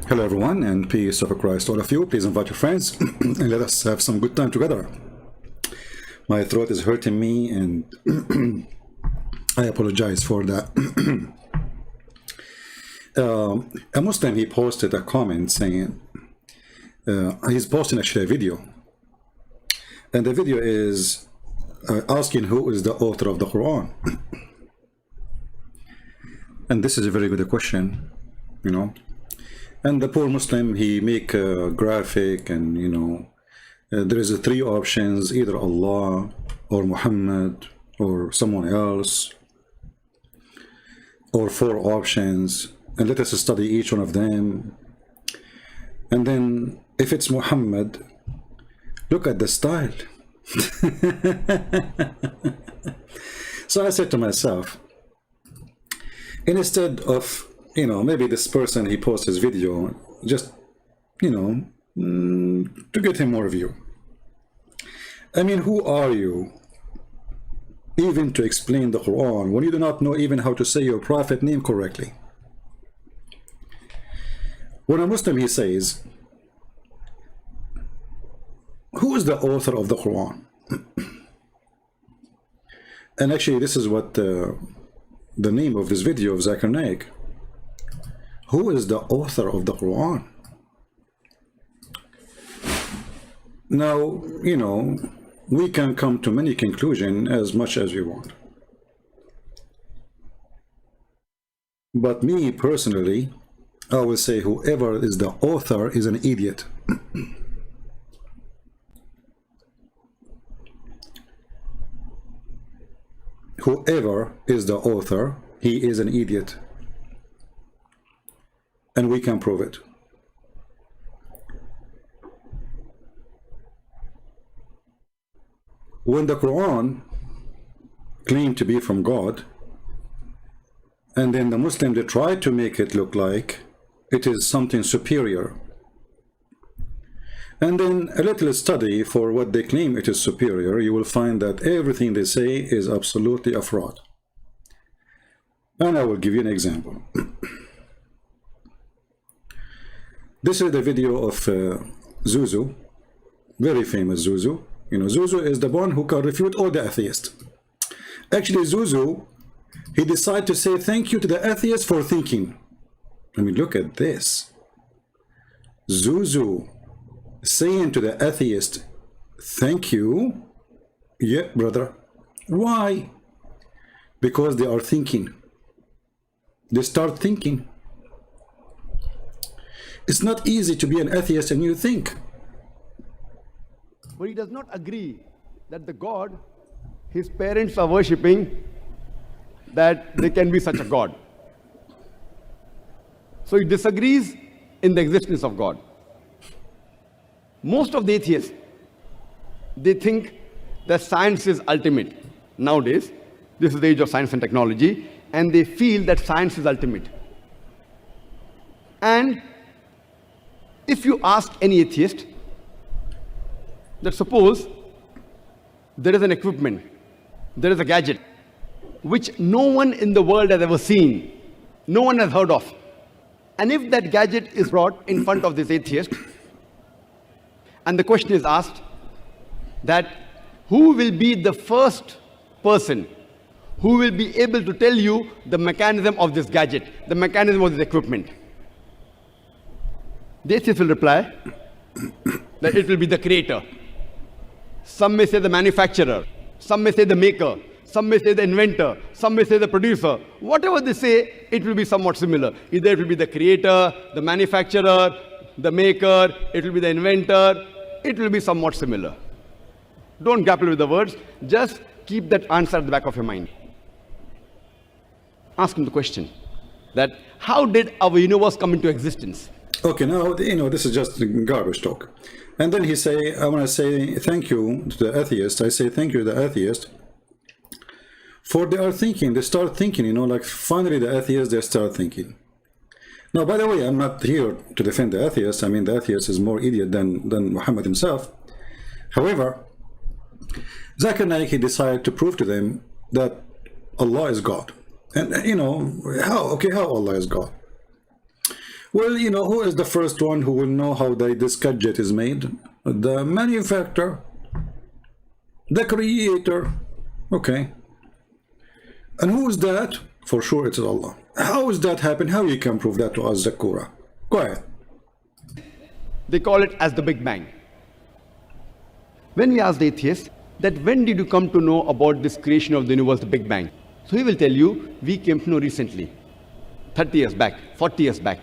Hello everyone, and peace of Christ all of you. Please invite your friends and let us have some good time together. My throat is hurting me and I apologize for that. A Muslim, he posted a comment saying, he's posting actually a video, and the video is asking who is the author of the Quran. And this is a very good question, you know. And the poor Muslim, he make a graphic, and you know, there is three options: either Allah or Muhammad or someone else, or four options, and let us study each one of them. And then if it's Muhammad, look at the style. So I said to myself, instead of, you know, maybe this person, he posts his video just, you know, to get him more view. I mean, who are you even to explain the Quran when you do not know even how to say your prophet name correctly? When a Muslim, he says, who is the author of the Quran? And actually, this is what the name of this video of Zakir Naik. Who is the author of the Quran? Now, you know, we can come to many conclusions as much as we want. But me personally, I will say whoever is the author is an idiot. Whoever is the author, he is an idiot. And we can prove it. When the Quran claimed to be from God, and then the Muslims, they try to make it look like it is something superior, and then a little study for what they claim it is superior, you will find that everything they say is absolutely a fraud. And I will give you an example. This is the video of Zuzu, very famous Zuzu. You know, Zuzu is the one who can refute all the atheists. Actually, Zuzu, he decided to say thank you to the atheists for thinking. I mean, look at this. Zuzu saying to the atheist, thank you. Yeah, brother. Why? Because they are thinking. They start thinking. It's not easy to be an atheist and you think. But he does not agree that the God his parents are worshipping, that there can be such a God. So he disagrees in the existence of God. Most of the atheists, they think that science is ultimate. Nowadays, this is the age of science and technology, and they feel that science is ultimate. And if you ask any atheist that suppose there is an equipment, there is a gadget which no one in the world has ever seen, no one has heard of, and if that gadget is brought in front of this atheist and the question is asked that who will be the first person who will be able to tell you the mechanism of this gadget, the mechanism of this equipment, the atheist will reply that it will be the creator. Some may say the manufacturer, some may say the maker, some may say the inventor, some may say the producer. Whatever they say, it will be somewhat similar. Either it will be the creator, the manufacturer, the maker, it will be the inventor, it will be somewhat similar. Don't grapple with the words, just keep that answer at the back of your mind. Ask him the question that how did our universe come into existence? Okay, now, you know, this is just garbage talk. And then he say, I want to say thank you to the atheist. I say thank you to the atheist for they are thinking, they start thinking, you know, like finally the atheists, they start thinking. Now, by the way, I'm not here to defend the atheist. I mean, the atheist is more idiot than Muhammad himself. However, Zakir Naik, he decided to prove to them that Allah is God. And, you know, how Allah is God? Well, you know, who is the first one who will know how this gadget is made? The manufacturer, the creator. Okay. And who is that? For sure it is Allah. How does that happen? How you can prove that to us, Zakura? Go ahead. They call it as the Big Bang. When we ask the atheist that when did you come to know about this creation of the universe, the Big Bang? So he will tell you, we came to know recently, 30 years back, 40 years back.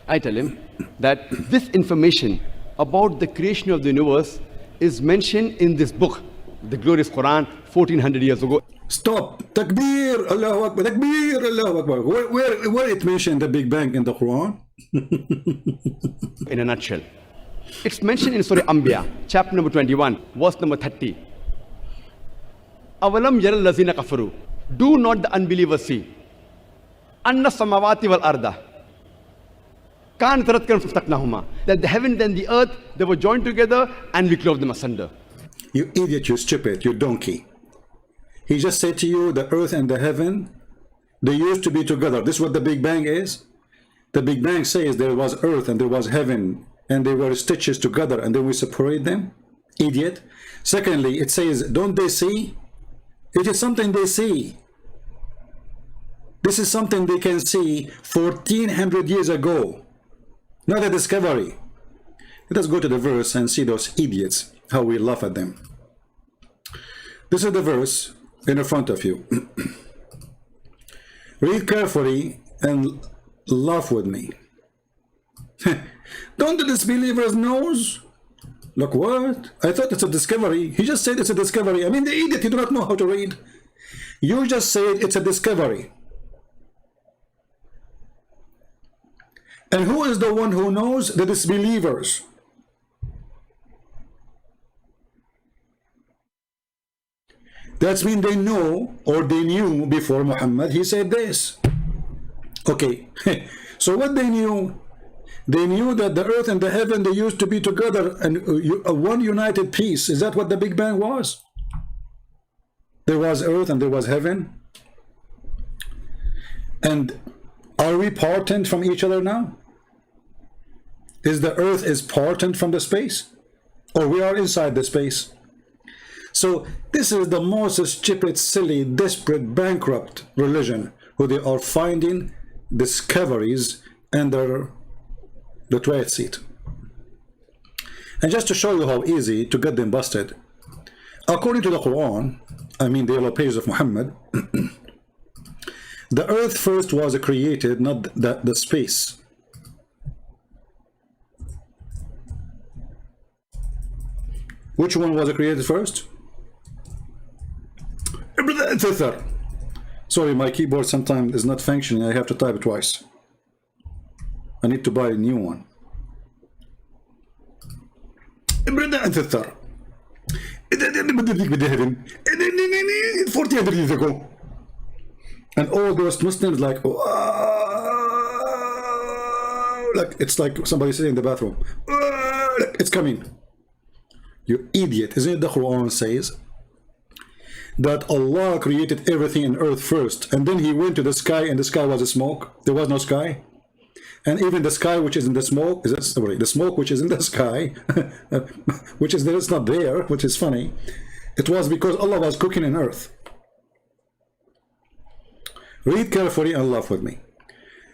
I tell him that this information about the creation of the universe is mentioned in this book, the glorious Quran, 1400 years ago. Stop. Takbir, Allahu Akbar. Takbir, Allahu Akbar. Where it mentioned the Big Bang in the Quran? In a nutshell. It's mentioned in Surah Anbiya, chapter number 21, verse number 30. Avalam yaral lazina kafaru. Do not the unbelievers see? Anna samawati wal arda. Kan taratkan ftaknahuma. That the heavens and the earth, they were joined together and we clove them asunder. You idiot, you stupid, you donkey. He just said to you, the earth and the heaven, they used to be together. This is what the Big Bang is. The Big Bang says there was earth and there was heaven, and they were stitches together, and then we separate them. Idiot. Secondly, it says, don't they see? It is something they see. This is something they can see 1400 years ago. Not a discovery. Let us go to the verse and see those idiots, how we laugh at them. This is the verse in the front of you. Read carefully and laugh with me. Don't the disbelievers knows? Look, what? I thought it's a discovery. He just said it's a discovery. I mean, the idiot, you do not know how to read. You just said it's a discovery. And who is the one who knows? The disbelievers. That's mean they know, or they knew before Muhammad, he said this. Okay, so what they knew? They knew that the earth and the heaven, they used to be together and one united piece. Is that what the Big Bang was? There was earth and there was heaven. And are we parted from each other now? Is the earth is parted from the space? Or we are inside the space? So this is the most stupid, silly, desperate, bankrupt religion who they are finding discoveries under the toilet seat. And just to show you how easy to get them busted, according to the Quran, I mean the yellow pages of Muhammad, the earth first was created, not the space. Which one was created first? Sorry, my keyboard sometimes is not functioning. I have to type it twice. I need to buy a new one. years ago. And all those Muslims like, it's like somebody sitting in the bathroom. It's coming. You idiot. Isn't it the Quran says that Allah created everything in earth first, and then he went to the sky, and the sky was a smoke. There was no sky. And even the sky which is in the smoke, the smoke which is in the sky, which is there, it's not there, which is funny. It was because Allah was cooking in earth. Read carefully and laugh with me.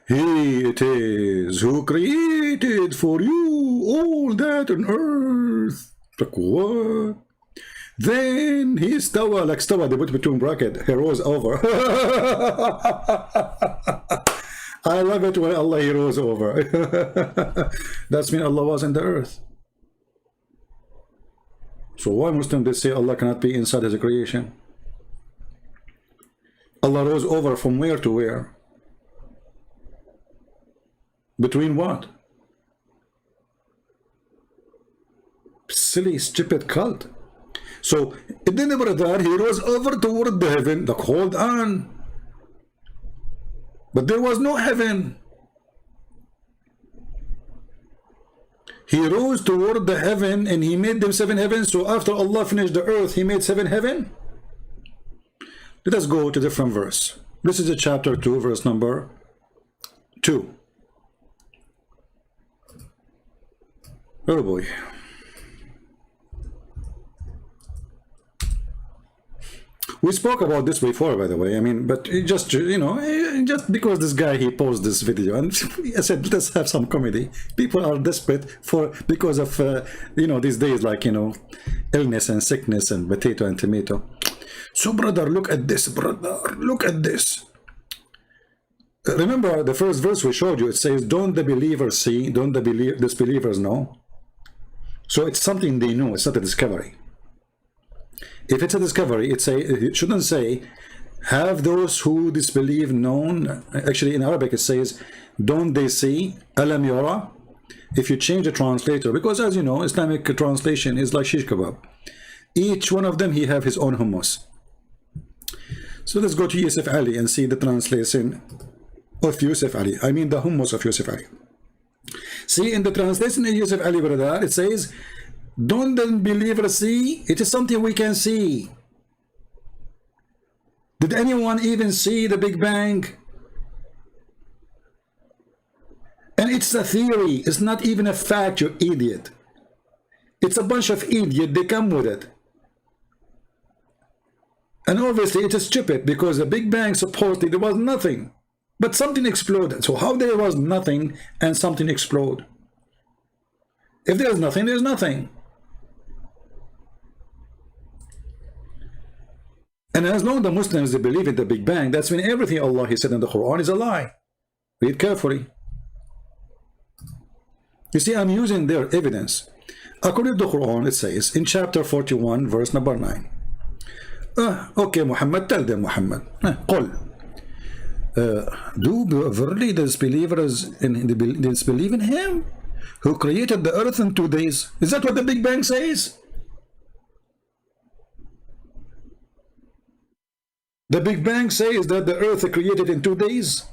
He it is who created for you all that on earth. Like what? Then he stawa, like stawa, they put between bracket, he rose over. I love it when Allah he rose over. That's mean Allah was in the earth. So why Muslims they say Allah cannot be inside his creation? Allah rose over from where to where? Between what? Silly, stupid cult. So it didn't ever that he rose over toward the heaven, like hold on. But there was no heaven. He rose toward the heaven and he made them 7 heavens. So after Allah finished the earth, he made 7 heaven. Let us go to different verse. This is a chapter 2, verse number 2. Oh boy. We spoke about this before, by the way. I mean, but it just, you know, just because this guy, he posted this video, and I said, let's have some comedy. People are desperate because of, you know, these days, like, you know, illness and sickness and potato and tomato. So, brother, look at this, brother. Look at this. Remember the first verse we showed you, it says, don't the believers see, don't the disbelievers know? So it's something they know, it's not a discovery. If it's a discovery, it shouldn't say, have those who disbelieve known. Actually, in Arabic, it says, don't they see? Alam yara? If you change the translator, because as you know, Islamic translation is like shish kebab. Each one of them, he have his own hummus. So let's go to Yusuf Ali and see the translation of Yusuf Ali. I mean the hummus of Yusuf Ali. See, in the translation of Yusuf Ali, brother, it says, don't the believers see? It is something we can see. Did anyone even see the Big Bang? And it's a theory. It's not even a fact, you idiot. It's a bunch of idiots. They come with it. And obviously it is stupid because the Big Bang supposedly there was nothing. But something exploded. So how there was nothing and something explode? If there's nothing, there's nothing. And as long as the Muslims, they believe in the Big Bang, that's when everything Allah He said in the Quran is a lie. Read carefully. You see, I'm using their evidence. According to the Quran, it says in chapter 41, verse number 9. Okay, Muhammad, tell them, Muhammad. قل. Do verily the disbelievers disbelieve in Him who created the earth in 2 days? Is that what the Big Bang says? The Big Bang says that the earth is created in 2 days.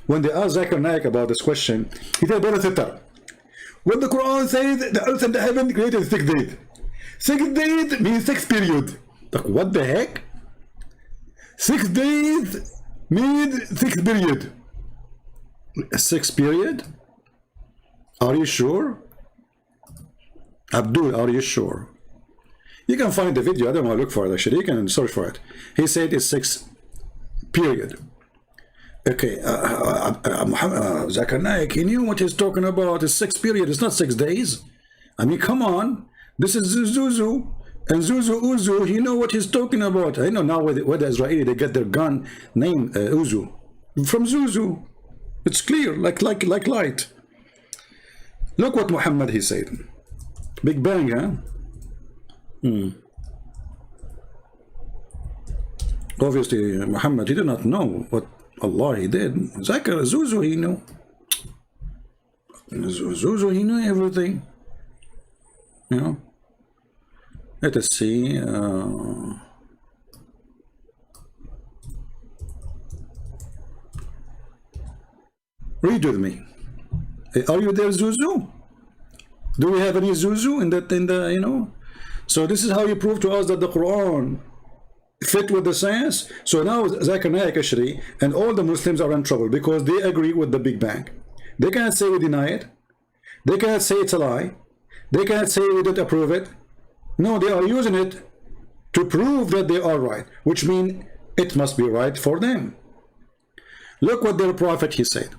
When they asked Zakir Naik about this question, he said, when the Quran says the earth and the heaven created in 6 days. 6 days means 6 period. Like, what the heck? 6 days means 6 period. 6 period? Are you sure? Abdul, are you sure? You can find the video. I don't want to look for it, actually. You can search for it. He said it's 6 period. Okay, Zakir Naik, he knew what he's talking about. It's 6 period. It's not 6 days. I mean, come on. This is Zuzu. And Zuzu Uzu, he know what he's talking about. I know now where the Israeli, they get their gun name Uzu. From Zuzu. It's clear, like light. Look what Muhammad, he said. Big Bang, huh? Obviously, Muhammad, he did not know what Allah he did. Zakir, Zuzu, he knew. Zuzu, he knew everything. You know? Let us see. Read with me. Are you there, Zuzu? Do we have any Zuzu in the, you know? So this is how you prove to us that the Quran fit with the science. So now Zakir Naik actually and all the Muslims are in trouble because they agree with the Big Bang. They cannot say we deny it. They cannot say it's a lie. They cannot say we don't approve it. No, they are using it to prove that they are right, which means it must be right for them. Look what their prophet, he said.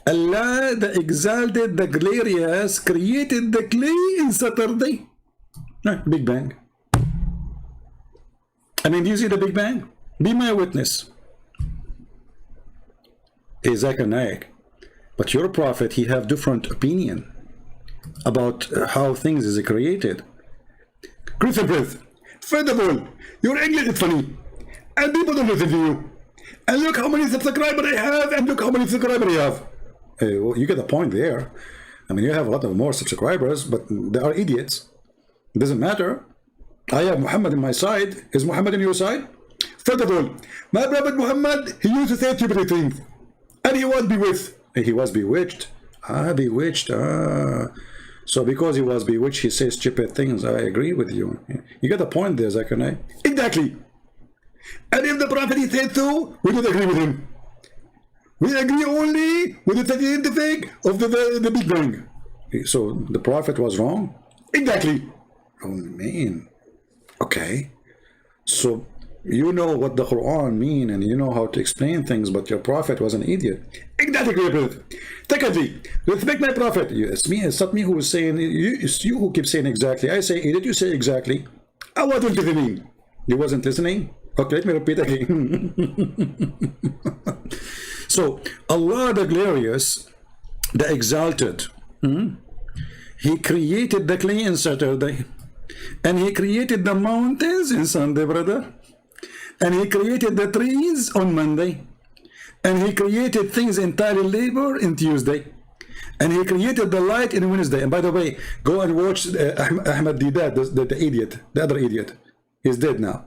Allah, the exalted, the glorious, created the clay in Saturday. Big Bang. I mean, do you see the Big Bang? Be my witness. Zakir Naik. But your prophet, he have different opinion about how things is created. Christopher, first of all, your English is funny, and people don't listen to you. And look how many subscribers I have, and look how many subscribers I have. Well, you get the point there. I mean, you have a lot of more subscribers, but they are idiots. It doesn't matter. I have Muhammad on my side. Is Muhammad on your side? First of all, my prophet Muhammad, he used to say stupid things, and he was bewitched. He was bewitched. Bewitched. So because he was bewitched, he says stupid things. I agree with you. You get the point there, Zakir Naik. Exactly. And if the prophet he said so, we don't agree with him. We agree only with the scientific of the Big Bang. So the prophet was wrong? Exactly. Oh man. Okay. So you know what the Quran mean and you know how to explain things, but your prophet was an idiot. Exactly. Secondly, respect my prophet. It's not me who is saying, it's you who keep saying exactly. I say idiot, you say exactly. I wasn't listening. You wasn't listening? Okay, let me repeat again. So Allah the glorious, the exalted, he created the clay on Saturday, and he created the mountains in Sunday, brother, and he created the trees on Monday, and he created things entirely labor in Tuesday, and he created the light in Wednesday. And by the way, go and watch Ahmad Didat, the idiot, the other idiot. He's dead now.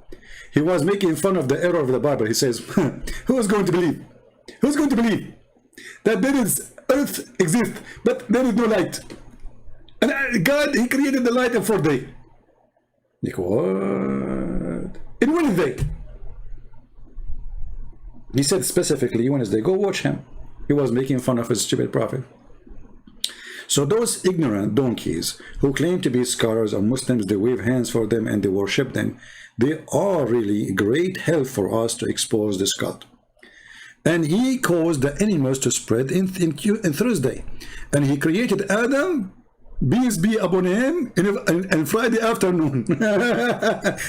He was making fun of the error of the Bible. He says, who is going to believe? Who's going to believe that there is earth exists, but there is no light? And God, he created the light in 4 days. Like, what? In Wednesday. He said specifically Wednesday. Go watch him. He was making fun of his stupid prophet. So those ignorant donkeys who claim to be scholars of Muslims, they wave hands for them and they worship them, they are really great help for us to expose this cult. And he caused the animals to spread in Thursday. And he created Adam, peace be upon him, in Friday afternoon.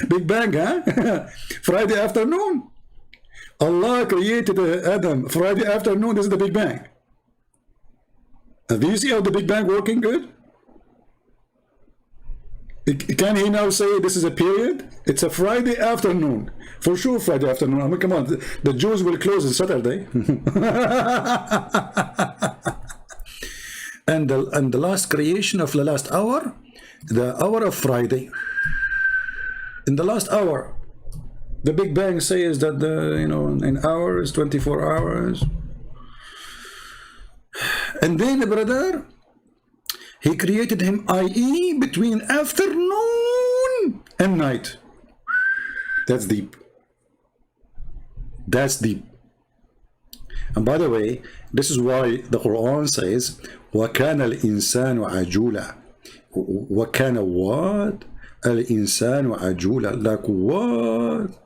Big Bang, huh? Friday afternoon. Allah created Adam Friday afternoon. This is the Big Bang. Do you see how the Big Bang working good? Can he now say this is a period? It's a Friday afternoon. For sure Friday afternoon. I mean, come on, the Jews will close on Saturday. and the last creation of the last hour, the hour of Friday. In the last hour, the Big Bang says that in hours, 24 hours. And then, brother, he created him, i.e., between afternoon and night. That's deep. That's deep. And by the way, this is why the Quran says, وَكَانَ الْإِنسَانُ عَجُولًا. وَكَانَ what? الْإِنسَانُ عَجُولًا. Like what?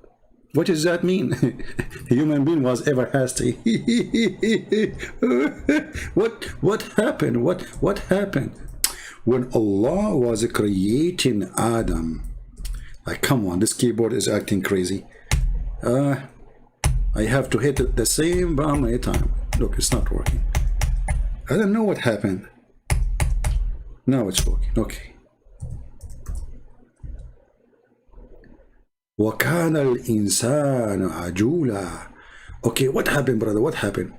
What does that mean? A human being was ever hasty. What happened? What happened? When Allah was creating Adam, like, come on, this keyboard is acting crazy. I have to hit it the same button every time. Look, it's not working. I don't know what happened. Now it's working. Okay. وَكَانَ الْإِنسَانُ عَجُولًا. Okay, what happened, brother? What happened?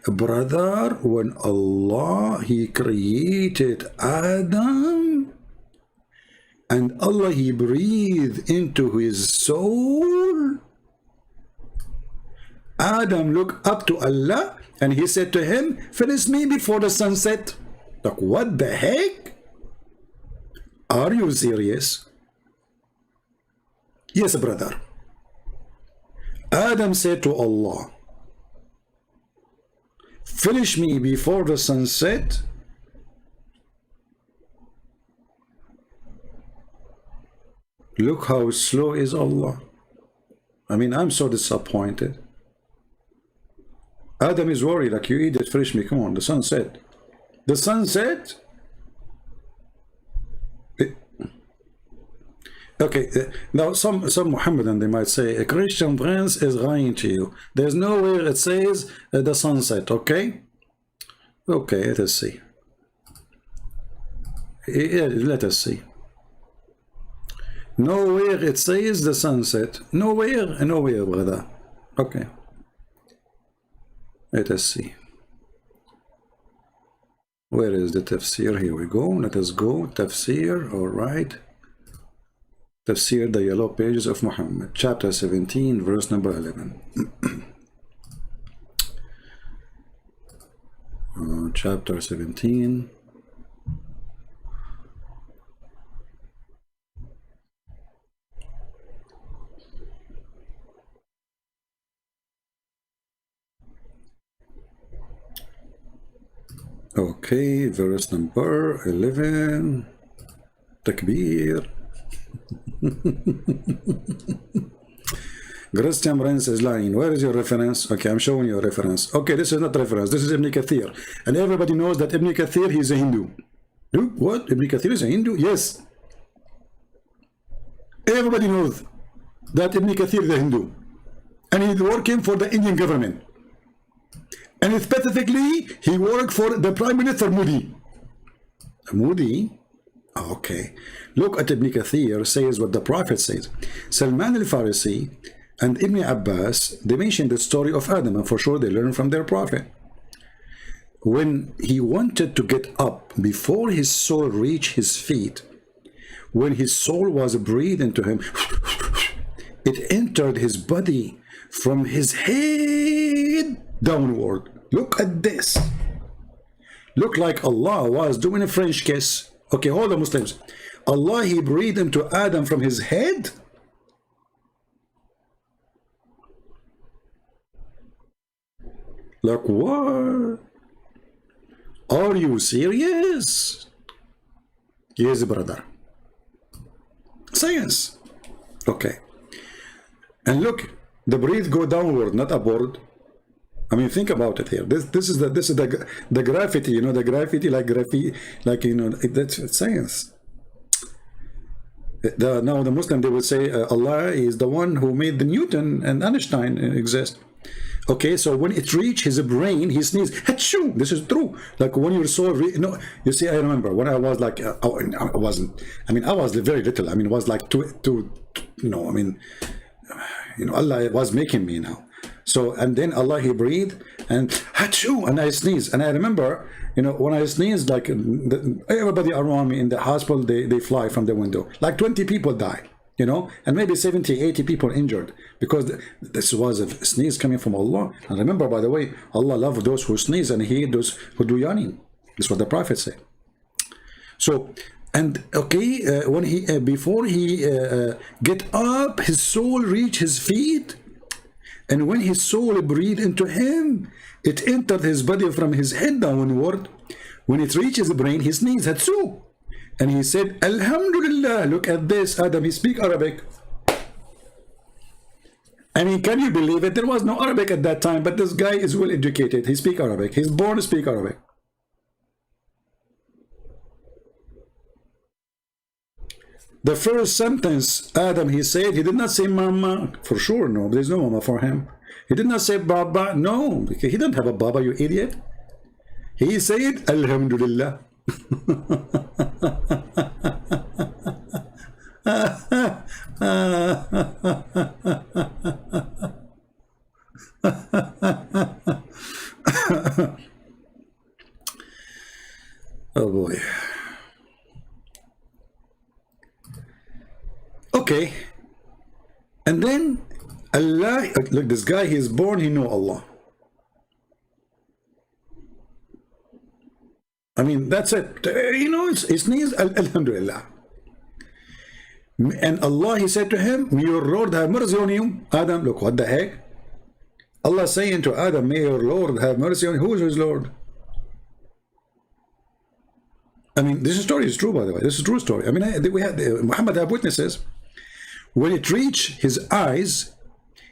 Brother, when Allah, he created Adam, and Allah, he breathed into his soul, Adam looked up to Allah, and he said to him, finish me before the sunset. Like, what the heck? Are you serious? Yes, brother. Adam said to Allah, finish me before the sunset. Look how slow is Allah. I mean, I'm so disappointed. Adam is worried, like, you idiot, finish me, come on, the sunset. The sunset? Okay, now some Mohammedan, they might say a Christian prince is lying to you. There's nowhere it says the sunset, okay? Okay, let us see. Yeah, let us see. Nowhere it says the sunset. Nowhere, brother. Okay. Let us see. Where is the tafsir? Here we go. Let us go. Tafsir, all right. Tafsir, the yellow pages of Muhammad, chapter 17, verse number 11. Chapter 17. Okay, verse number 11. Takbir. Christian Prince is lying. Where is your reference? Okay, I'm showing you a reference. Okay, this is not reference. This is Ibn Kathir. And everybody knows that Ibn Kathir, he's a Hindu. What? Ibn Kathir is a Hindu? Yes. Everybody knows that Ibn Kathir is a Hindu. And he's working for the Indian government. And specifically, he worked for the Prime Minister Modi. Modi? Okay. Look at Ibn Kathir says what the Prophet says. Salman al-Farisi and Ibn Abbas, they mentioned the story of Adam, and for sure they learned from their Prophet. When he wanted to get up, before his soul reached his feet, when his soul was breathed into him, it entered his body from his head downward. Look at this. Look like Allah was doing a French kiss. Okay, hold on, Muslims. Allah, he breathed into Adam from his head. Like what? Are you serious? Yes, brother. Science. Okay. And look, the breath go downward, not upward. I mean, think about it here. This is the graffiti, you know, the graffiti, like graffiti, like, you know, that's science. Now the Muslim, they will say Allah is the one who made the Newton and Einstein exist. Okay, so when it reached his brain, he sneezed. Achoo! This is true. Like when your soul, no, you see, I remember when I was like, I wasn't. I mean, I was very little. I mean, it was like two. You know, I mean, you know, Allah was making me now. So, and then Allah, he breathed and achoo, and I sneezed. And I remember, you know, when I sneezed, like everybody around me in the hospital, they fly from the window. Like 20 people die. You know, and maybe 70, 80 people injured because this was a sneeze coming from Allah. And remember, by the way, Allah loves those who sneeze and He hates those who do yawning. That's what the Prophet said. So, and okay, when he before he get up, his soul reached his feet, and when his soul breathed into him, it entered his body from his head downward. When it reached his brain, he sneezed. Hatsu. And he said, Alhamdulillah, look at this, Adam, he speaks Arabic. I mean, can you believe it? There was no Arabic at that time, but this guy is well educated. He speaks Arabic. He's born to speak Arabic. The first sentence, Adam, he said, he did not say mama. For sure, no, there's no mama for him. He did not say baba. No, because he didn't have a baba, you idiot. He said, Alhamdulillah. Oh boy. Okay. And then Allah, look, this guy, he is born, he know Allah. I mean, that's it. You know, his knees, Alhamdulillah. And Allah, he said to him, may your Lord have mercy on you. Adam, look, what the heck? Allah saying to Adam, may your Lord have mercy on you. Who is his Lord? I mean, this story is true, by the way. This is a true story. I mean, we had Muhammad have witnesses. When it reached his eyes,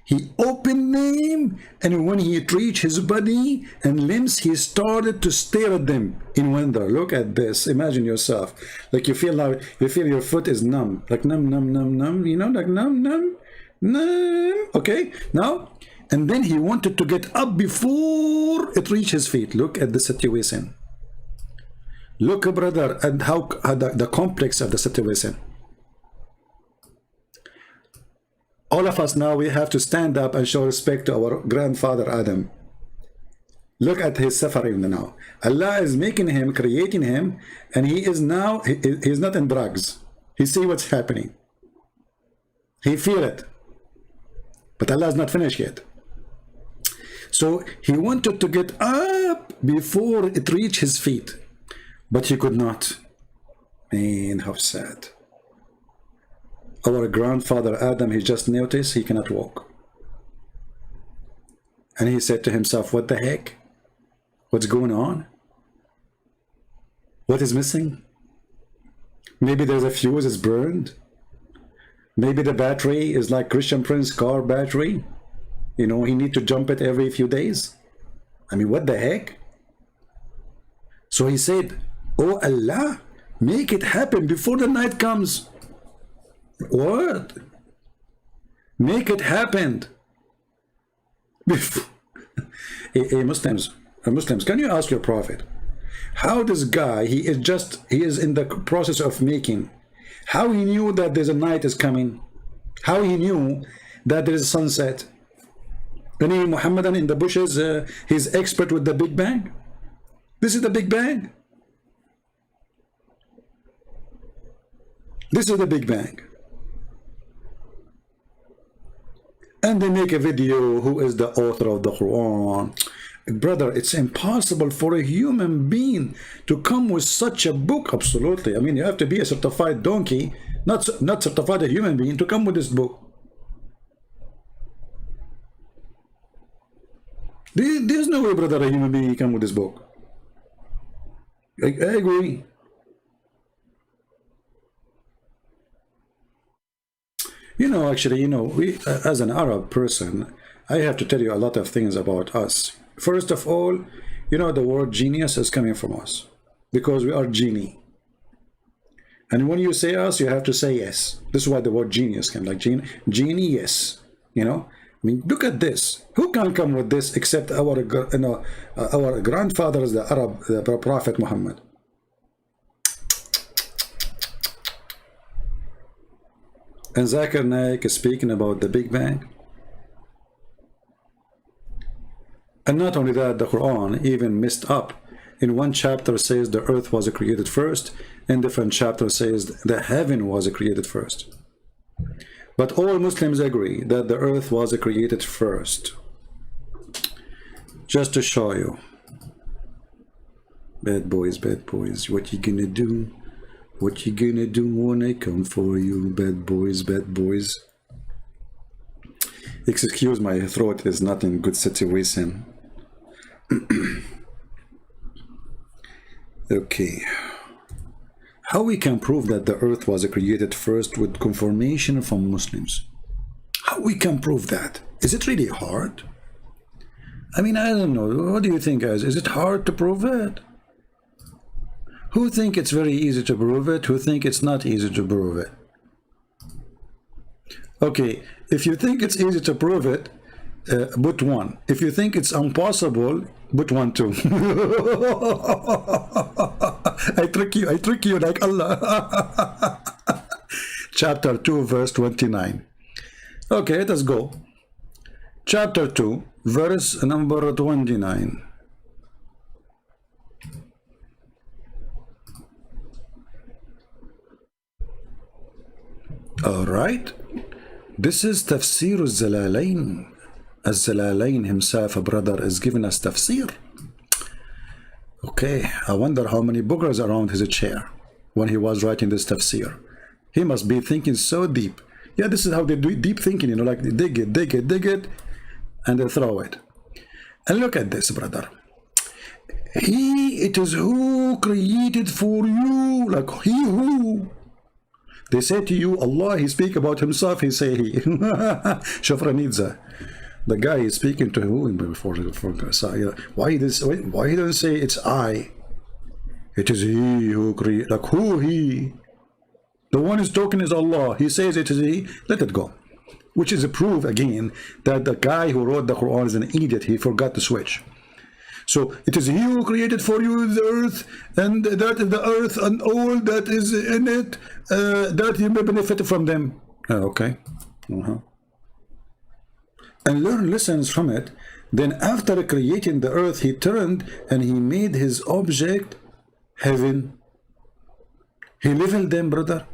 he opened them, and when he reached his body and limbs, he started to stare at them in wonder. Look at this. Imagine yourself. Like you feel your foot is numb. Like numb, numb, numb, numb. You know, like numb, numb, numb. Okay, now, and then he wanted to get up before it reached his feet. Look at the situation. Look, brother, at how the complex of the situation. All of us now, we have to stand up and show respect to our grandfather Adam. Look at his suffering now. Allah is making him, creating him, and he is now, he's not in drugs. He see what's happening. He feel it. But Allah is not finished yet. So he wanted to get up before it reached his feet, but he could not. Man, how sad. Our grandfather Adam, he just noticed he cannot walk. And he said to himself, what the heck? What's going on? What is missing? Maybe there's a fuse is burned. Maybe the battery is like Christian Prince car battery. You know, he need to jump it every few days. I mean, what the heck? So he said, oh Allah, make it happen before the night comes. What? Make it happen. Hey, Muslims, can you ask your prophet, how this guy, he is in the process of making, how he knew that there's a night is coming, how he knew that there is a sunset? Any Muhammadan in the bushes, he's expert with the Big Bang. This is the Big Bang. This is the Big Bang. And they make a video, who is the author of the Quran? Brother, it's impossible for a human being to come with such a book. Absolutely. I mean, you have to be a certified donkey, not certified a human being, to come with this book. There's no way, brother, a human being can come with this book. I agree. You know, actually, you know, we, as an Arab person, I have to tell you a lot of things about us. First of all, you know, the word genius is coming from us, because we are genie. And when you say us, you have to say yes. This is why the word genius came, like genie, yes. You know, I mean, look at this. Who can come with this except our, you know, our grandfathers, the Arab, the Prophet Muhammad. And Zakir Naik is speaking about the Big Bang. And not only that, the Quran even messed up. In one chapter says the earth was created first, in different chapter says the heaven was created first. But all Muslims agree that the earth was created first. Just to show you. Bad boys, what you gonna do? What you gonna do when I come for you? Bad boys, bad boys. Excuse my throat, is not in good situation. Okay. How we can prove that the earth was created first with confirmation from Muslims? How we can prove that? Is it really hard? I mean, I don't know. What do you think, guys? Is it hard to prove it? Who think it's very easy to prove it? Who think it's not easy to prove it? Okay, if you think it's easy to prove it, put 1. If you think it's impossible, put 1 too. I trick you like Allah. Chapter 2, verse 29. Okay, let us go. Chapter 2, verse number 29. All right. This is Tafsir al-Zalalain. Al-Zalalain himself, a brother, is giving us tafsir. Okay, I wonder how many boogers around his chair when he was writing this tafsir. He must be thinking so deep. Yeah, this is how they do deep thinking, you know, like they dig it, and they throw it. And look at this, brother. It is who created for you, like he who. They say to you, Allah, he speak about himself, he say he. Shafranidza. The guy is speaking to who before why he doesn't say it's I? It is he who create, like who he? The one who's talking is Allah. He says it is he, let it go. Which is a proof again that the guy who wrote the Quran is an idiot. He forgot to switch. So it is he who created for you the earth, and that is the earth and all that is in it, that you may benefit from them. Okay. And learn lessons from it. Then after creating the earth, he turned and he made his object heaven. He leveled them, brother.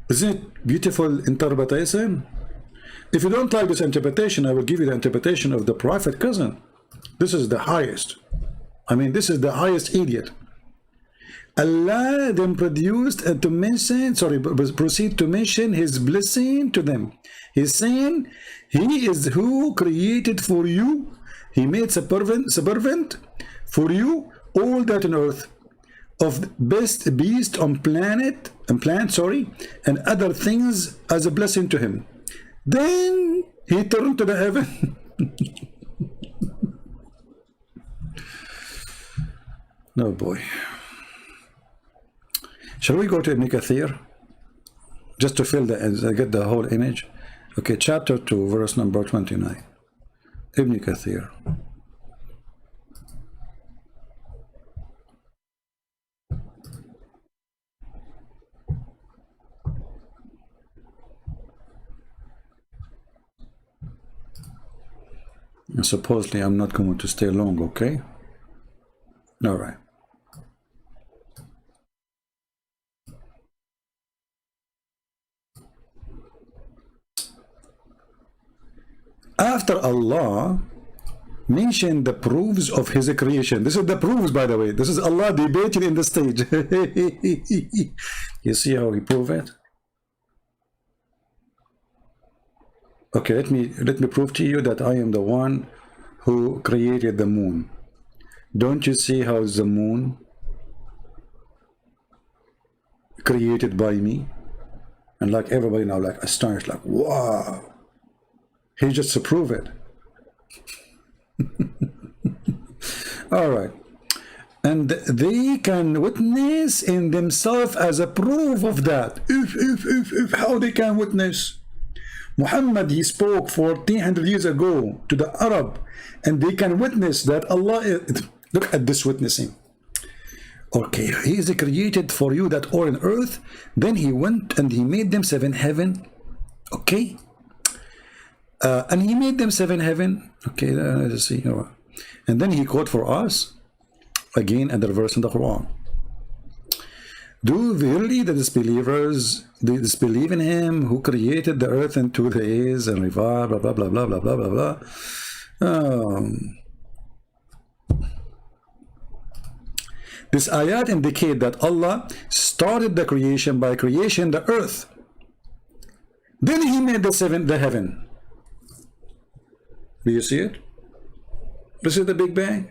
Isn't it beautiful interpretation? If you don't like this interpretation, I will give you the interpretation of the prophet cousin. This is the highest. I mean, this is the highest idiot. Allah then produced and to mention, proceed to mention his blessing to them. He's saying, he is who created for you He made subservient for you all that on earth, of the best beast on plant, and other things as a blessing to him. Then he turned to the heaven. No boy. Shall we go to Ibn Kathir? Just to fill get the whole image. Okay, chapter 2, verse number 29. Ibn Kathir. And supposedly I'm not going to stay long, okay? All right. After Allah mentioned the proofs of his creation. This is the proofs, by the way. This is Allah debating in the stage. You see how he proved it? Okay, let me prove to you that I am the one who created the moon. Don't you see how the moon created by me? And like everybody now, like astonished, like wow. He just to prove it. All right. And they can witness in themselves as a proof of that. How they can witness? Muhammad, he spoke 1400 years ago to the Arab, and they can witness that Allah is, look at this witnessing. Okay, he is created for you that all in earth. Then he went and he made them 7 heaven. Okay. And he made them 7 heaven. Okay, let's see. And then he quote for us again another verse in the Quran. Do really the disbelievers disbelieve in him who created the earth in 2 days and revived, blah blah blah blah blah blah blah blah. This ayat indicate that Allah started the creation by creation the earth. Then he made the heaven. Do you see it? This is the Big Bang.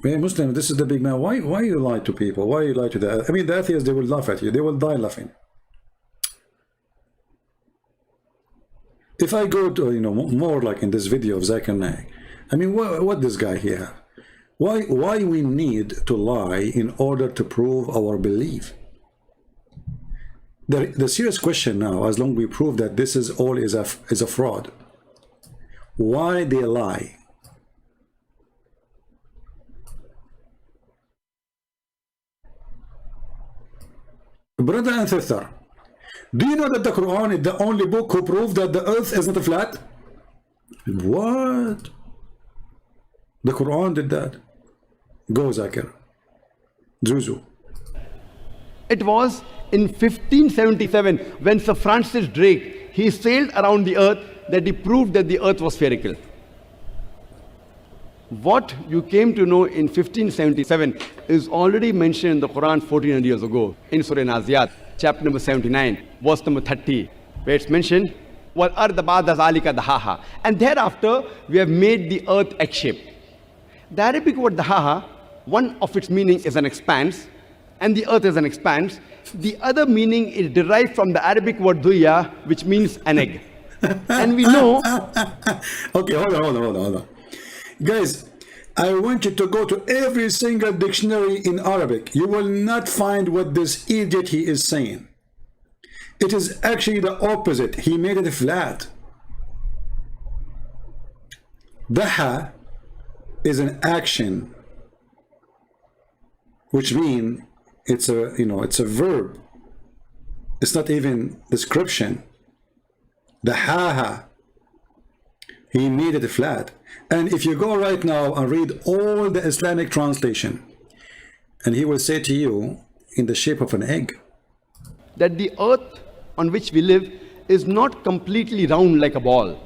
Hey Muslim, this is the Big Bang. Why you lie to people? Why you lie to the? I mean, the atheists, they will laugh at you. They will die laughing. If I go to more like in this video of Zakir Naik, I mean, what this guy here? Why we need to lie in order to prove our belief? The serious question now, as long as we prove that this is all is a fraud, why they lie? Brother and sister, do you know that the Quran is the only book who proves that the earth is not flat? What? The Quran did that. Go, Zakir. Zuzu. It was in 1577 when Sir Francis Drake, he sailed around the earth, that he proved that the earth was spherical. What you came to know in 1577 is already mentioned in the Quran 1400 years ago in Surah Naziyat, chapter number 79, verse number 30, where it's mentioned, وَالْأَرْضَ بَعْدَ ذَلِكَ دَحَاهَا. And thereafter, we have made the earth egg-shaped. The Arabic word dahaha, one of its meaning is an expanse, and the earth is an expanse. The other meaning is derived from the Arabic word duya, which means an egg. And we know... Okay, hold on. Guys, I want you to go to every single dictionary in Arabic. You will not find what this idiot he is saying. It is actually the opposite. He made it flat. Daha is an action, which means it's a verb. It's not even description. Dahaha. He made it flat. And if you go right now and read all the Islamic translation, and he will say to you in the shape of an egg, that the earth on which we live is not completely round like a ball.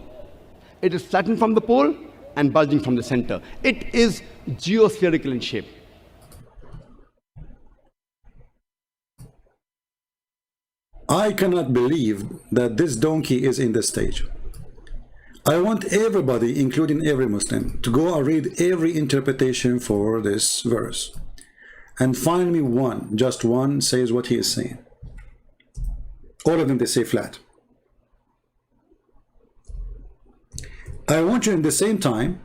It is flattened from the pole and bulging from the center. It is geospherical in shape. I cannot believe that this donkey is in the stage. I want everybody, including every Muslim, to go and read every interpretation for this verse and find me one, just one, says what he is saying. All of them, they say flat. I want you in the same time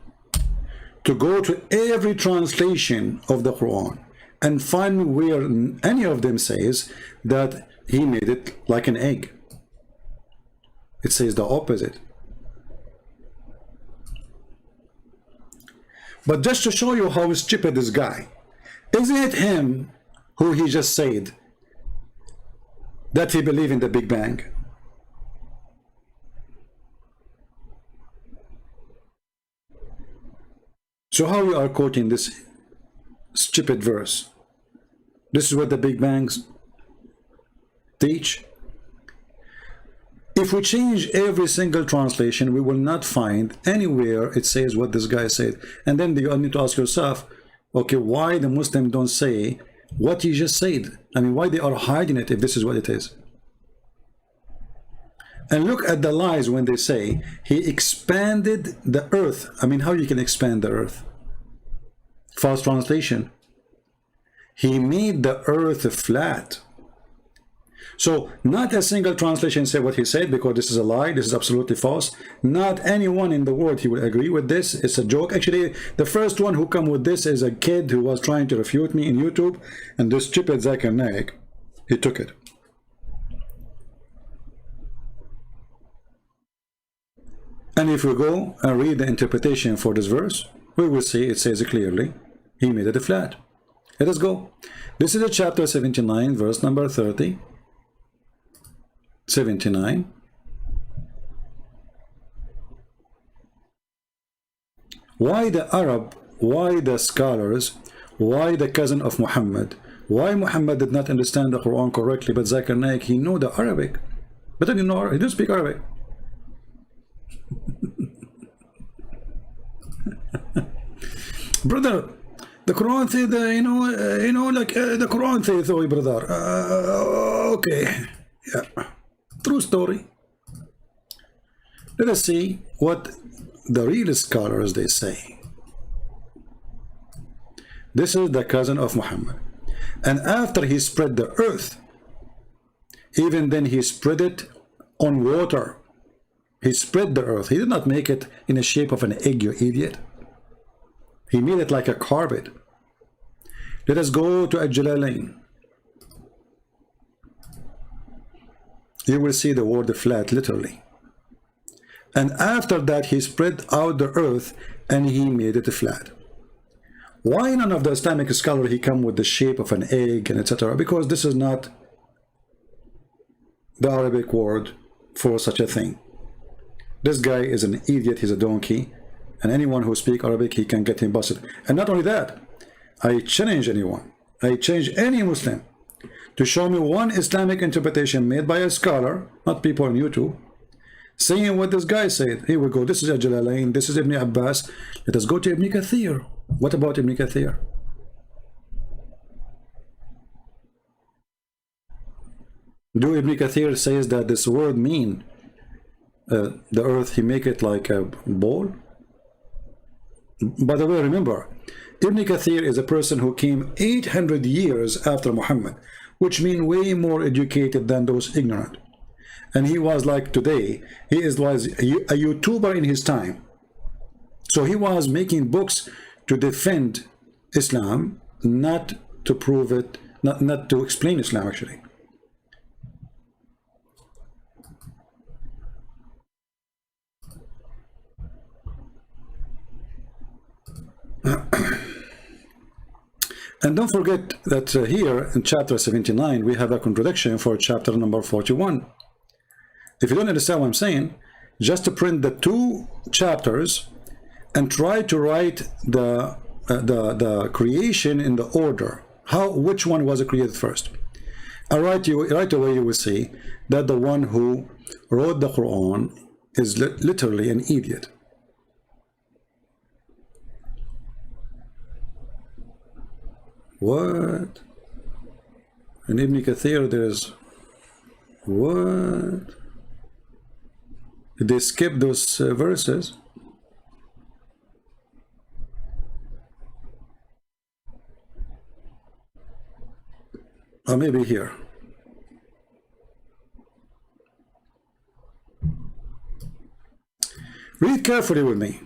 to go to every translation of the Quran and find me where any of them says that he made it like an egg. It says the opposite. But just to show you how stupid this guy, isn't it him who he just said that he believed in the Big Bang? So how we are quoting this stupid verse? This is what the Big Bangs teach. If we change every single translation, we will not find anywhere it says what this guy said. And then you need to ask yourself, okay, why the Muslim don't say what he just said? I mean, why they are hiding it if this is what it is? And look at the lies when they say he expanded the earth. I mean, how you can expand the earth? False translation. He made the earth flat. So not a single translation say what he said, because this is a lie. This is absolutely false. Not anyone in the world he will agree with this. It's a joke. Actually, the first one who come with this is a kid who was trying to refute me in YouTube, and this stupid Zakir Naik, he took it. And if we go and read the interpretation for this verse, we will see it says clearly, he made it flat. Let us go. This is chapter 79, verse number 30. 79. Why the Arab, why the scholars, why the cousin of Muhammad, why Muhammad did not understand the Quran correctly, but Zakir Naik, he knew the Arabic, but he didn't speak Arabic. Brother, the Quran says, the Quran says, oh, brother. Okay, yeah, true story. Let us see what the real scholars they say. This is the cousin of Muhammad, and after he spread the earth, even then he spread it on water. He spread the earth. He did not make it in the shape of an egg, you idiot. He made it like a carpet. Let us go to Al-Jalalain. You will see the word flat, literally. And after that, he spread out the earth and he made it flat. Why none of the Islamic scholar he come with the shape of an egg and etc.? Because this is not the Arabic word for such a thing. This guy is an idiot, he's a donkey, and anyone who speaks Arabic, he can get him busted. And not only that, I challenge anyone, I challenge any Muslim to show me one Islamic interpretation made by a scholar, not people on YouTube, saying what this guy said. Here we go, this is Al-Jalalain, this is Ibn Abbas. Let us go to Ibn Kathir. What about Ibn Kathir? Do Ibn Kathir says that this word mean the earth, he make it like a ball? By the way, remember, Ibn Kathir is a person who came 800 years after Muhammad, which means way more educated than those ignorant. And he was like today, was a YouTuber in his time. So he was making books to defend Islam, not to prove it, not to explain Islam actually. And don't forget that here in chapter 79 we have a contradiction for chapter number 41. If you don't understand what I'm saying, just to print the two chapters and try to write the creation in the order. Which one was created first? And right away you will see that the one who wrote the Quran is literally an idiot. What? In Ibn Kathir there's What? Did they skip those verses? Or maybe here. Read carefully with me.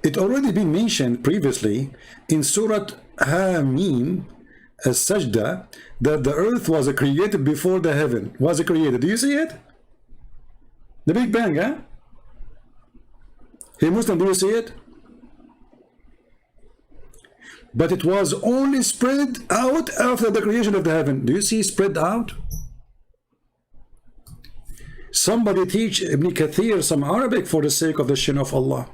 It already been mentioned previously in Surah Hamim as-Sajda that the earth was created before the heaven was created. Do you see it? The Big Bang, huh? Hey Muslim, do you see it? But it was only spread out after the creation of the heaven. Do you see spread out? Somebody teach Ibn Kathir some Arabic for the sake of the shin of Allah.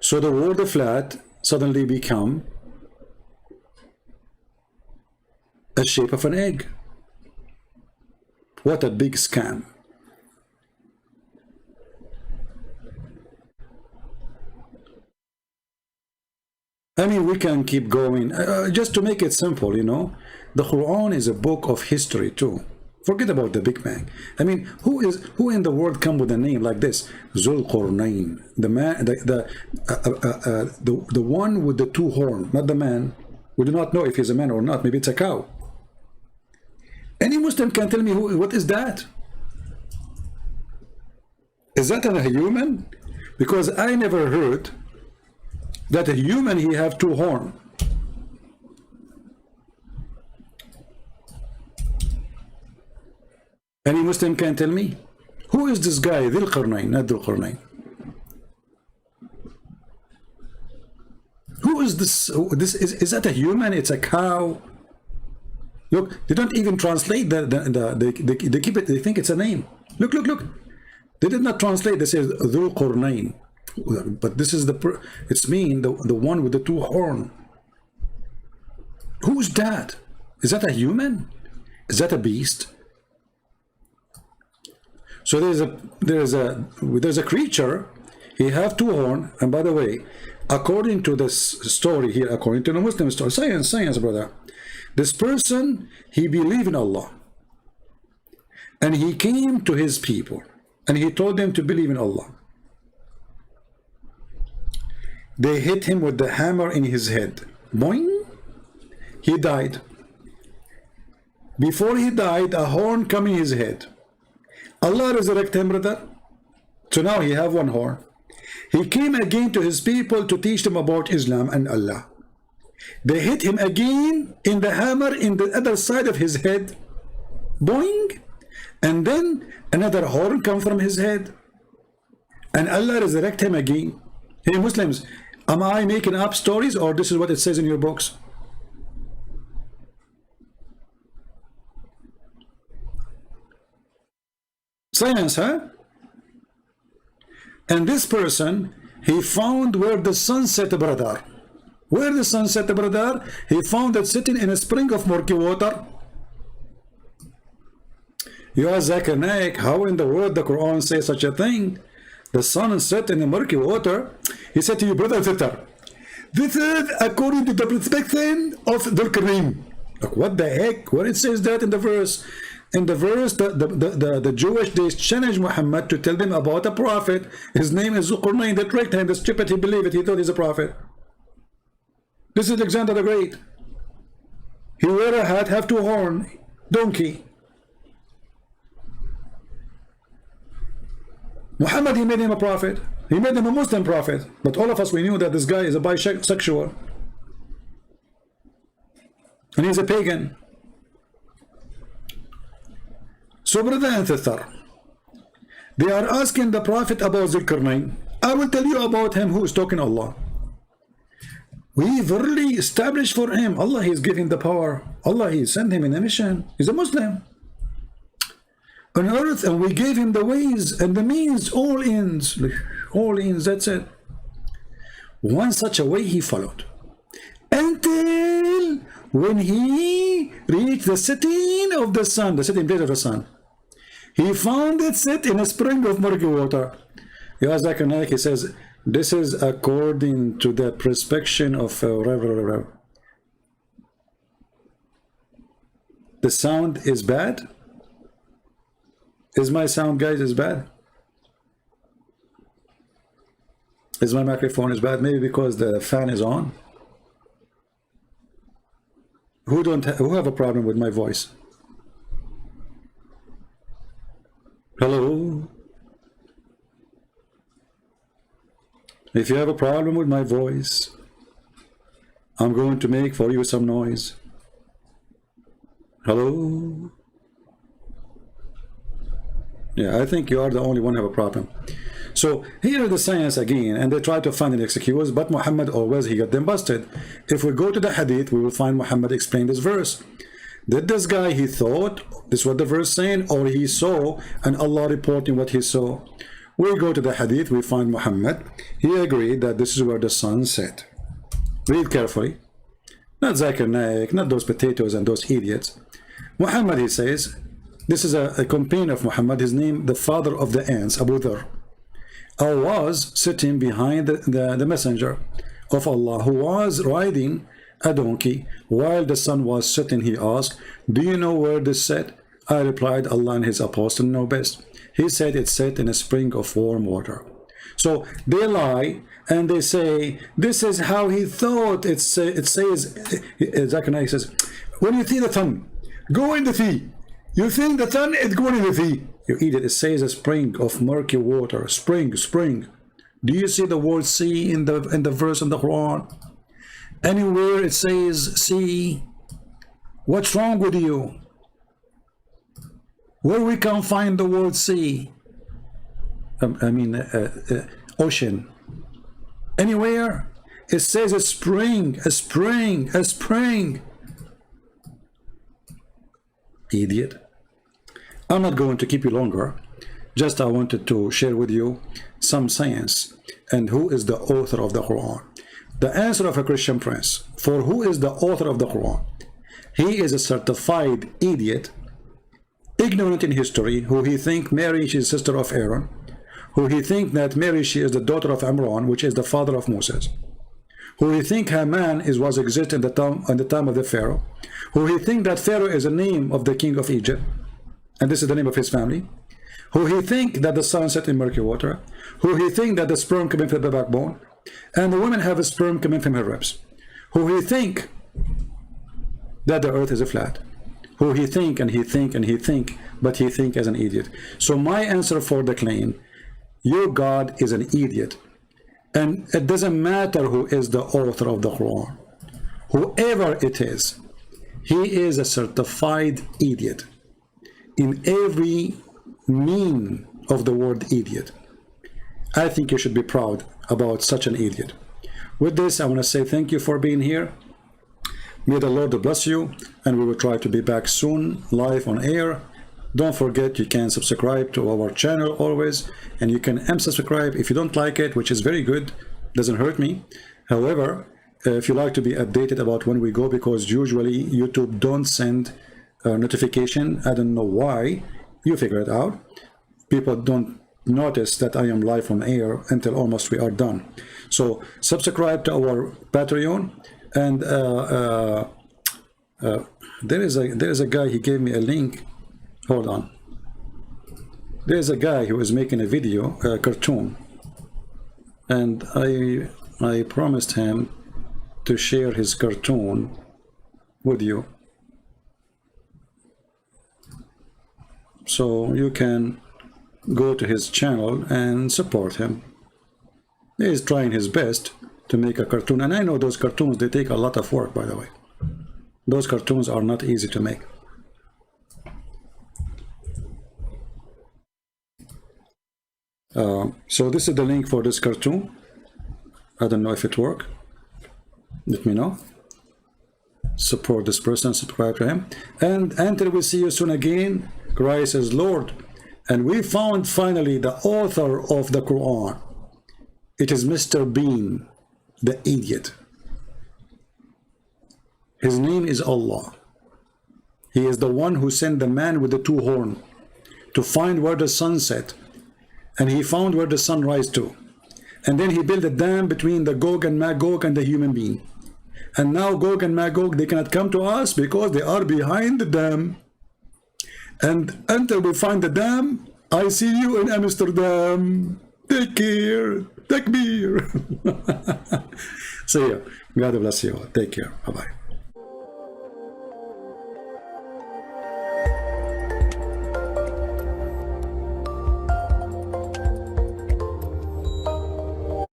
So the world flat suddenly become a shape of an egg. What a big scam. I mean, we can keep going. Just to make it simple, you know, the Quran is a book of history too. Forget about the Big Bang. I mean, who in the world come with a name like this? Zul Qarnayn, the man, the one with the two horns, not the man. We do not know if he's a man or not. Maybe it's a cow. Any Muslim can tell me what is that? Is that a human? Because I never heard that a human he have two horns. Any Muslim can tell me? Who is this guy? Dhul Qarnayn, not Dhul Qarnayn. Who is this? Is that a human? It's a cow. Look, they don't even translate they keep it, they think it's a name. Look. They did not translate, they say Dhul Qarnayn. But this is it's mean the one with the two horns. Who's that? Is that a human? Is that a beast? So there's a creature, he have two horns, and by the way, according to this story here, according to the Muslim story, science, brother, this person, he believed in Allah, and he came to his people, and he told them to believe in Allah. They hit him with the hammer in his head. Boing! He died. Before he died, a horn came in his head. Allah resurrected him, brother. So now he have one horn. He came again to his people to teach them about Islam and Allah. They hit him again in the hammer in the other side of his head. Boing! And then another horn come from his head. And Allah resurrected him again. Hey Muslims, am I making up stories or this is what it says in your books? Science, huh? And this person, he found where the sun set, brother. Where the sun set, brother? He found it sitting in a spring of murky water. You ask Zakir Naik, how in the world the Quran says such a thing? The sun set in the murky water. He said to you, brother Zitter, this is according to the perspective of Dhul Qarnayn. Like, what the heck? Where it says that in the verse? In the verse, the Jewish, they challenged Muhammad to tell them about a prophet. His name is Dhul Qarnayn. They tricked him. The stupid, he believed it. He thought he's a prophet. This is Alexander the Great. He wear a hat, have two horns, donkey. Muhammad, he made him a prophet. He made him a Muslim prophet. But all of us, we knew that this guy is a bisexual. And he's a pagan. So, brother and sister, they are asking the prophet about Dhul Qarnayn. I will tell you about him who is talking Allah. We verily established for him. Allah, he is giving the power. Allah, he sent him in a mission. He's a Muslim on earth, and we gave him the ways and the means, all ends, that's it. One such a way he followed until when he reached the setting of the sun, the setting place of the sun. He found it set in a spring of murky water. Zakir Naik, he says, This is according to the prescription of whatever. The sound is bad? Is my sound, guys, is bad? Is my microphone is bad? Maybe because the fan is on. Who have a problem with my voice? Hello? If you have a problem with my voice, I'm going to make for you some noise. Hello? Yeah, I think you are the only one who have a problem. So here is the science again, and they try to find an excuse, but Muhammad always, he got them busted. If we go to the hadith, we will find Muhammad explain this verse. Did this guy, he thought, this is what the verse saying, or he saw, and Allah reporting what he saw? We go to the hadith, we find Muhammad, he agreed that this is where the sun set. Read carefully. Not Zakir Naik, not those potatoes and those idiots. Muhammad, he says, this is a companion of Muhammad, his name, the father of the ants, Abu Dhar. I was sitting behind the messenger of Allah, who was riding a donkey while the sun was setting. He asked, do you know where this set? I replied, Allah and his apostle know best. He said it set in a spring of warm water. So they lie and they say this is how he thought. It says, Zakir says, when you see the sun go in the sea, you think the sun is going in the sea. You eat it. It says a spring of murky water. Spring. Do you see the word sea in the verse in the Quran? Anywhere it says sea. What's wrong with you? Where we can find the word sea? Ocean. Anywhere it says a spring. Idiot. I'm not going to keep you longer. Just I wanted to share with you some science and who is the author of the Quran. The answer of a Christian prince for who is the author of the Quran. He is a certified idiot, ignorant in history, who he think Mary, she is sister of Aaron, who he think that Mary, she is the daughter of Imran, which is the father of Moses, who he think Haman was exist in the time of the Pharaoh, who he think that Pharaoh is the name of the king of Egypt, and this is the name of his family, who he think that the sun set in murky water, who he think that the sperm coming from the backbone, and the women have a sperm coming from her ribs, who he think that the earth is a flat, who he think, but he think as an idiot. So my answer for the claim, your God is an idiot, and it doesn't matter who is the author of the Quran. Whoever it is, he is a certified idiot in every meaning of the word idiot. I think you should be proud about such an idiot. With this, I want to say thank you for being here. May the Lord bless you, and we will try to be back soon, live on air. Don't forget, you can subscribe to our channel always, and you can unsubscribe if you don't like it, which is very good, doesn't hurt me. However, if you like to be updated about when we go, because usually YouTube don't send a notification. I don't know why. You figure it out. People don't notice that I am live on air until almost we are done. So subscribe to our Patreon, and there is a guy, he gave me a link. Hold on. There's a guy who is making a video, a cartoon, and I promised him to share his cartoon with you, so you can go to his channel and support him. He is trying his best to make a cartoon, and I know those cartoons, they take a lot of work, by the way. Those cartoons are not easy to make. So this is the link for this cartoon. I don't know if it works. Let me know. Support this person, subscribe to him, and until we see you soon again, Christ is Lord. And we found finally the author of the Quran. It is Mr. Bean, the idiot. His name is Allah. He is the one who sent the man with the two horns to find where the sun set, and he found where the sun rise to. And then he built a dam between the Gog and Magog and the human being. And now Gog and Magog, they cannot come to us because they are behind the dam. And until we find the dam, I see you in Amsterdam. Take care. Takbir. See you. God bless you all. Take care. Bye-bye.